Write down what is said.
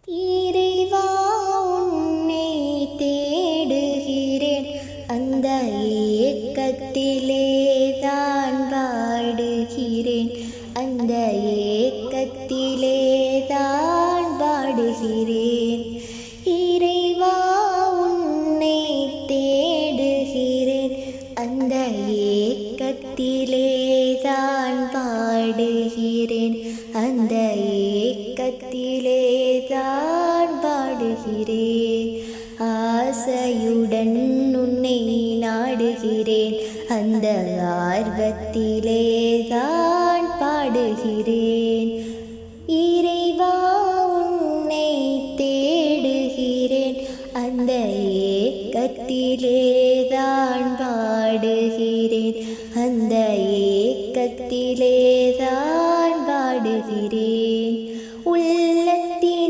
இறைவா உன்னை தேடுகிறேன், அந்த ஏக்கத்திலே தான் வாடுகிறேன், அந்த ஏக்கத்திலே தான் வாடுகிறேன். இறைவா உன்னை தேடுகிறேன், அந்த ஏக்கத்திலே தான் பாடுகிறேன், அந்த ஏக்கத்திலே தான் பாடுகிறேன். ஆசையுடன் உன்னை நாடுகிறேன், அந்த ஆர்வத்திலே தான் பாடுகிறேன். இறைவா உன்னை தேடுகிறேன், அந்த ஏக்கத்திலே தான் பாடுகிறேன்.